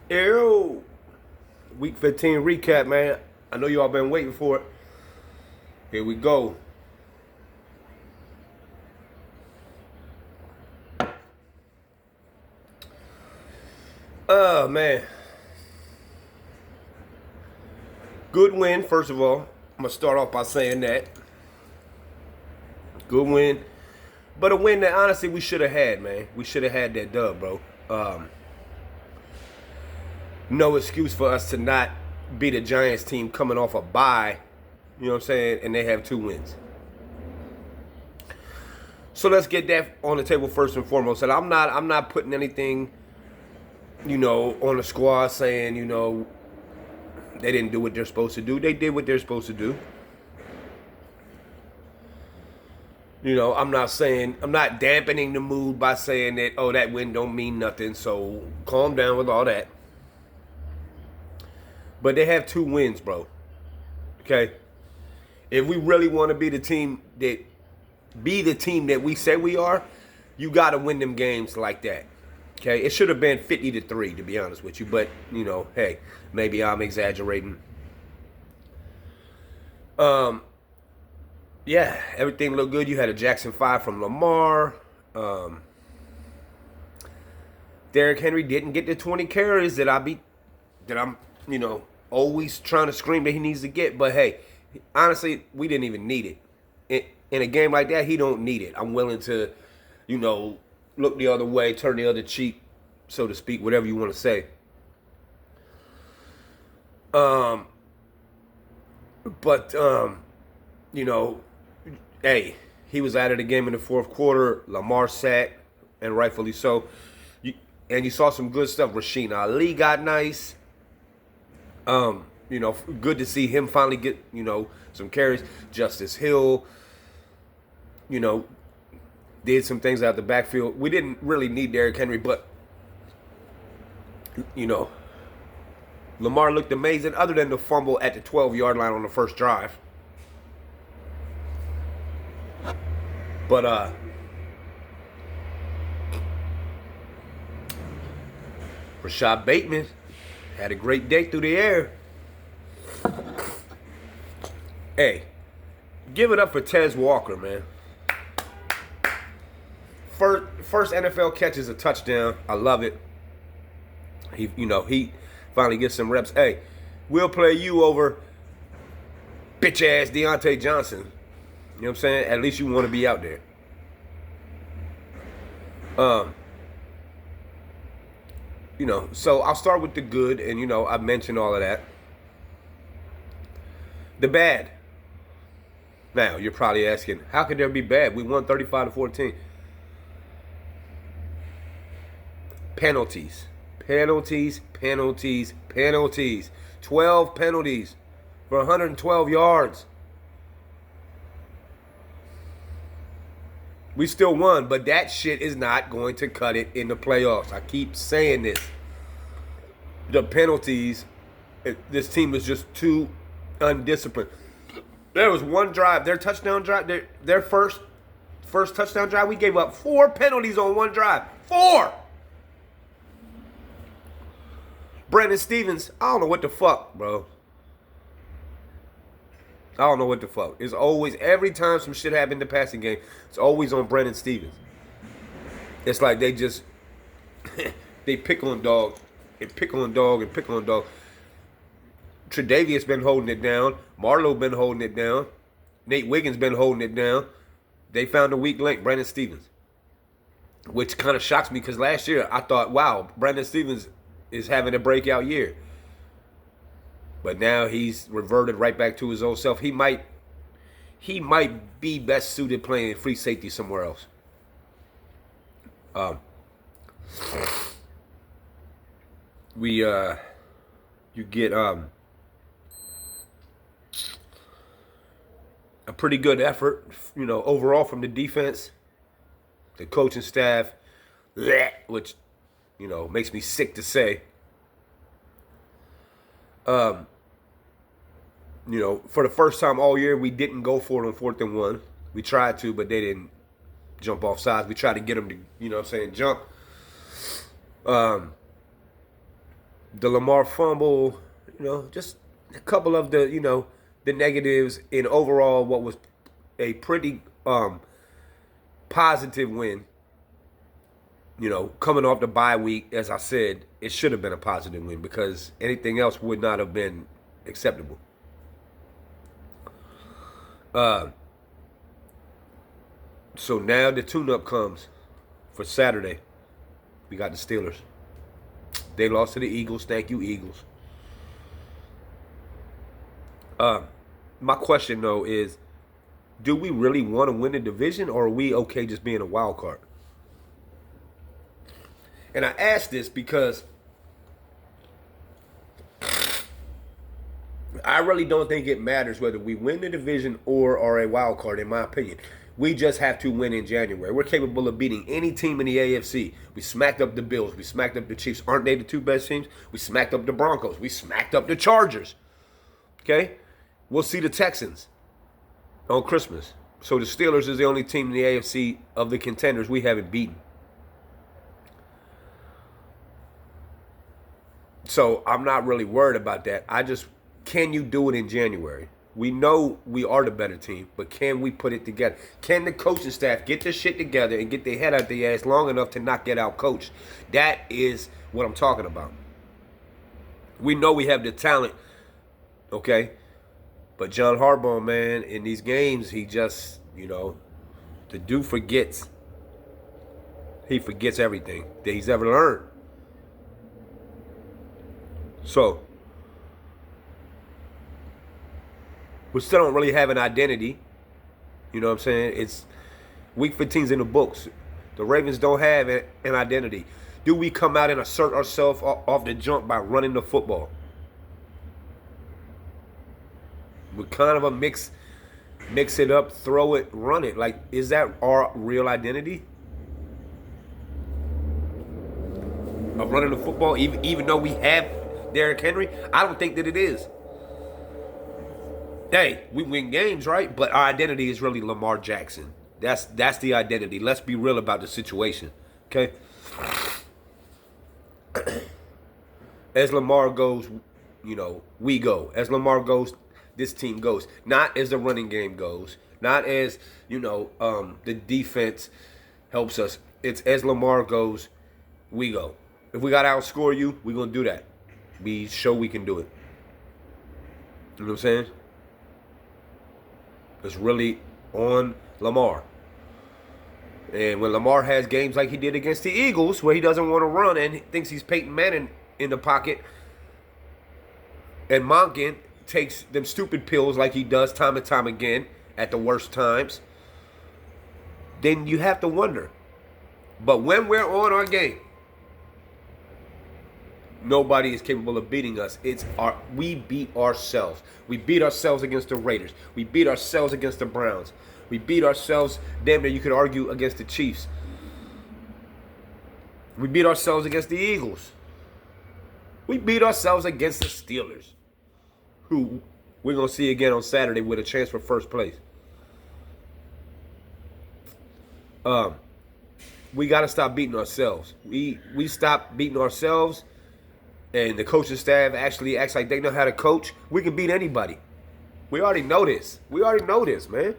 Ew. Week 15 recap, man. I know y'all been waiting for it. Here we go. Oh, man. Good win, first of all. I'm going to start off by saying that. Good win. But a win that, honestly, we should have had, man. We should have had that dub, bro. No excuse for us to not beat a Giants team coming off a bye. You know what I'm saying? And they have 2 wins. So let's get that on the table first and foremost. And I'm not putting anything, on the squad saying, they didn't do what they're supposed to do. They did what they're supposed to do. I'm not dampening the mood by saying that, oh, that win don't mean nothing. So calm down with all that. But they have 2 wins, bro. Okay? If we really want to be the team that we say we are, you got to win them games like that. Okay? It should have been 50-3, to be honest with you. But, hey, maybe I'm exaggerating. Yeah, everything looked good. You had a Jackson 5 from Lamar. Derrick Henry didn't get the 20 carries that I'm always trying to scream that he needs to get. But, hey, honestly, we didn't even need it. In a game like that, he don't need it. I'm willing to, look the other way, turn the other cheek, so to speak, whatever you want to say. Hey, he was out of the game in the fourth quarter. Lamar sat, and rightfully so. And you saw some good stuff. Rasheen Ali got nice. Good to see him finally get, some carries. Justice Hill, did some things out the backfield. We didn't really need Derrick Henry, but, Lamar looked amazing other than the fumble at the 12-yard line on the first drive. But, Rashad Bateman had a great day through the air. Hey, give it up for Tez Walker, man. First NFL catch is a touchdown. I love it. He finally gets some reps. Hey, we'll play you over bitch ass Deontay Johnson. You know what I'm saying? At least you want to be out there. So I'll start with the good, and I mentioned all of that. The bad. Now, you're probably asking, how could there be bad? We won 35-14. Penalties. 12 penalties for 112 yards. We still won, but that shit is not going to cut it in the playoffs. I keep saying this. The penalties, this team was just too undisciplined. There was one drive, their touchdown drive, their first touchdown drive, we gave up 4 penalties on one drive. 4! Brandon Stevens, I don't know what the fuck, bro. I don't know what the fuck. It's always, every time some shit happened in the passing game, it's always on Brandon Stevens. It's like they just, they pick on dog, and pick on dog, and pick on dog. Tre'Davious been holding it down. Marlowe been holding it down. Nate Wiggins been holding it down. They found a weak link, Brandon Stevens. Which kind of shocks me because last year I thought, wow, Brandon Stevens is having a breakout year. But now he's reverted right back to his old self. He might be best suited playing free safety somewhere else. You get a pretty good effort, overall from the defense, the coaching staff, which, makes me sick to say. For the first time all year, we didn't go for it on 4th and 1. We tried to, but they didn't jump off sides. We tried to get them to, jump. The Lamar fumble, just a couple of the, the negatives in overall what was a pretty positive win. Coming off the bye week, as I said, it should have been a positive win because anything else would not have been acceptable. So now the tune-up comes for Saturday. We got the Steelers. They lost to the Eagles. Thank you, Eagles. My question, though, is do we really want to win the division, or are we okay just being a wild card? And I ask this because I really don't think it matters whether we win the division or are a wild card, in my opinion. We just have to win in January. We're capable of beating any team in the AFC. We smacked up the Bills. We smacked up the Chiefs. Aren't they the two best teams? We smacked up the Broncos. We smacked up the Chargers. Okay? We'll see the Texans on Christmas. So the Steelers is the only team in the AFC of the contenders we haven't beaten. So I'm not really worried about that. Can you do it in January? We know we are the better team, but can we put it together? Can the coaching staff get their shit together and get their head out their ass long enough to not get out coached? That is what I'm talking about. We know we have the talent, okay? But John Harbaugh, man, in these games, he just, the dude forgets. He forgets everything that he's ever learned. So, we still don't really have an identity. You know what I'm saying? It's week 15's in the books. The Ravens don't have an identity. Do we come out and assert ourselves off the jump by running the football? With kind of a mix it up, throw it, run it. Like, is that our real identity? Of running the football, even though we have Derrick Henry? I don't think that it is. Hey, we win games, right? But our identity is really Lamar Jackson. That's the identity. Let's be real about the situation, okay? As Lamar goes, we go. As Lamar goes, this team goes. Not as the running game goes. Not as, the defense helps us. It's as Lamar goes, we go. If we got to outscore you, we're going to do that. We show we can do it. You know what I'm saying? It's really on Lamar. And when Lamar has games like he did against the Eagles, where he doesn't want to run and he thinks he's Peyton Manning in the pocket, and Monken takes them stupid pills like he does time and time again at the worst times, then you have to wonder. But when we're on our game, nobody is capable of beating us. We beat ourselves. We beat ourselves against the Raiders. We beat ourselves against the Browns. We beat ourselves, damn near you could argue, against the Chiefs. We beat ourselves against the Eagles. We beat ourselves against the Steelers, who we're going to see again on Saturday with a chance for first place. We got to stop beating ourselves. We stop beating ourselves, and the coaching staff actually acts like they know how to coach. We can beat anybody. We already know this. We already know this, man.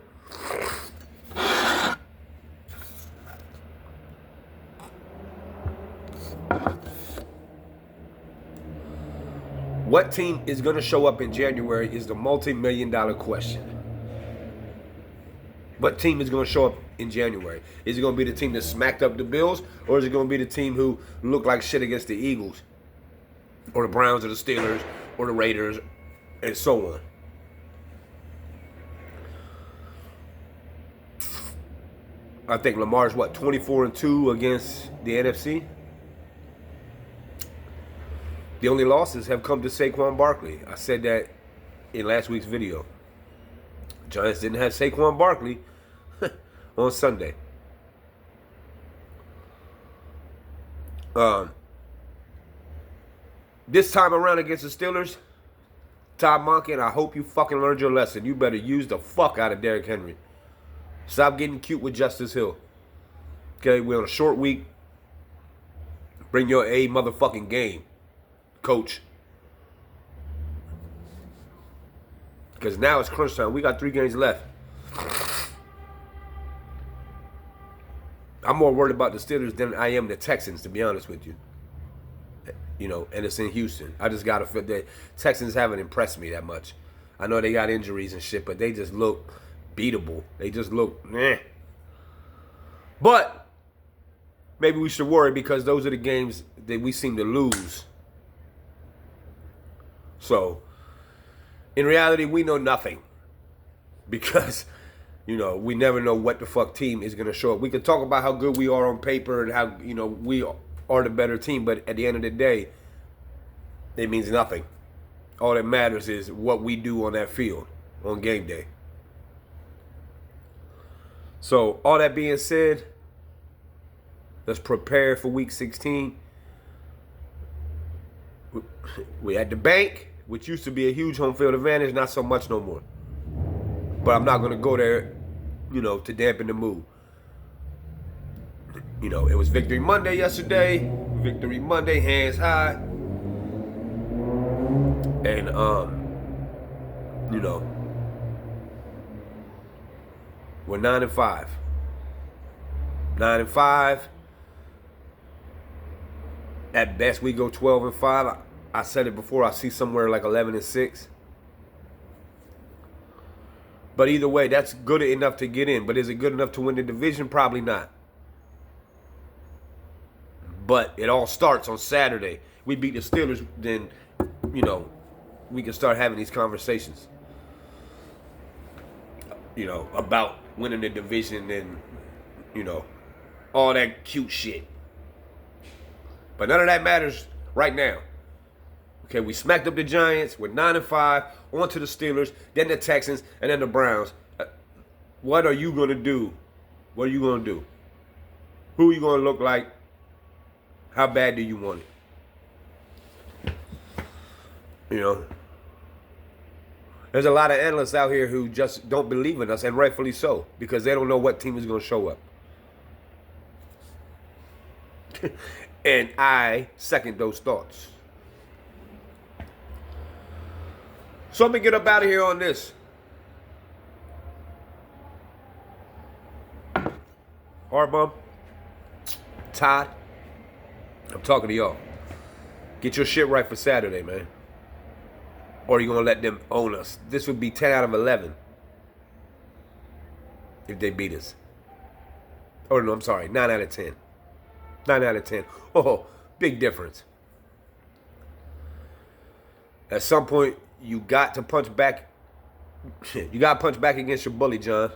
What team is going to show up in January is the multi-million-dollar question. What team is going to show up in January? Is it going to be the team that smacked up the Bills, or is it going to be the team who looked like shit against the Eagles, or the Browns, or the Steelers, or the Raiders, and so on? I think Lamar's, 24-2 against the NFC? The only losses have come to Saquon Barkley. I said that in last week's video. Giants didn't have Saquon Barkley on Sunday. This time around against the Steelers, Todd Monken, I hope you fucking learned your lesson. You better use the fuck out of Derrick Henry. Stop getting cute with Justice Hill. Okay, we're on a short week. Bring your A motherfucking game. coach. Because now it's crunch time. We got 3 games left. I'm more worried about the Steelers than I am the Texans, to be honest with you. You know, and it's in Houston. I just got to feel that Texans haven't impressed me that much. I know they got injuries and shit, but they just look beatable. They just look meh. But maybe we should worry because those are the games that we seem to lose. So, in reality, we know nothing. Because, you know, we never know what the fuck team is going to show up. We can talk about how good we are on paper and how, you know, we are the better team. But at the end of the day, it means nothing. All that matters is what we do on that field on game day. So, all that being said, let's prepare for week 16. We at the bank, which used to be a huge home field advantage, not so much no more. But I'm not going to go there, you know, to dampen the mood. You know, it was Victory Monday yesterday. Victory Monday, hands high. And, you know, we're 9-5. 9-5. At best, we go 12-5. I said it before. I see somewhere like 11-6. But either way, that's good enough to get in. But is it good enough to win the division? Probably not. But it all starts on Saturday. We beat the Steelers, then, you know, we can start having these conversations. You know, about winning the division and, you know, all that cute shit. But none of that matters right now. Okay, we smacked up the Giants. We're 9-5. On to the Steelers, then the Texans, and then the Browns. What are you going to do? What are you going to do? Who are you going to look like? How bad do you want it? You know, there's a lot of analysts out here who just don't believe in us, and rightfully so, because they don't know what team is going to show up. And I second those thoughts. So let me get up out of here on this. Hardbum, Todd, I'm talking to y'all. Get your shit right for Saturday, man. Or are you going to let them own us? This would be 10 out of 11 if they beat us. Oh, no, I'm sorry. 9 out of 10. 9 out of 10. Oh, big difference. At some point, you got to punch back. You got to punch back against your bully, John.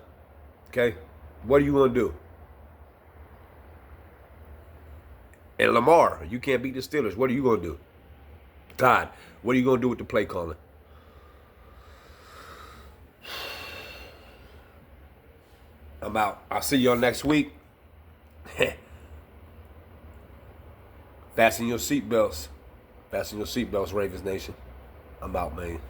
Okay? What are you going to do? And Lamar, you can't beat the Steelers. What are you going to do? Todd, what are you going to do with the play calling? I'm out. I'll see y'all next week. Fasten your seatbelts. Fasten your seatbelts, Ravens Nation. I'm out, man.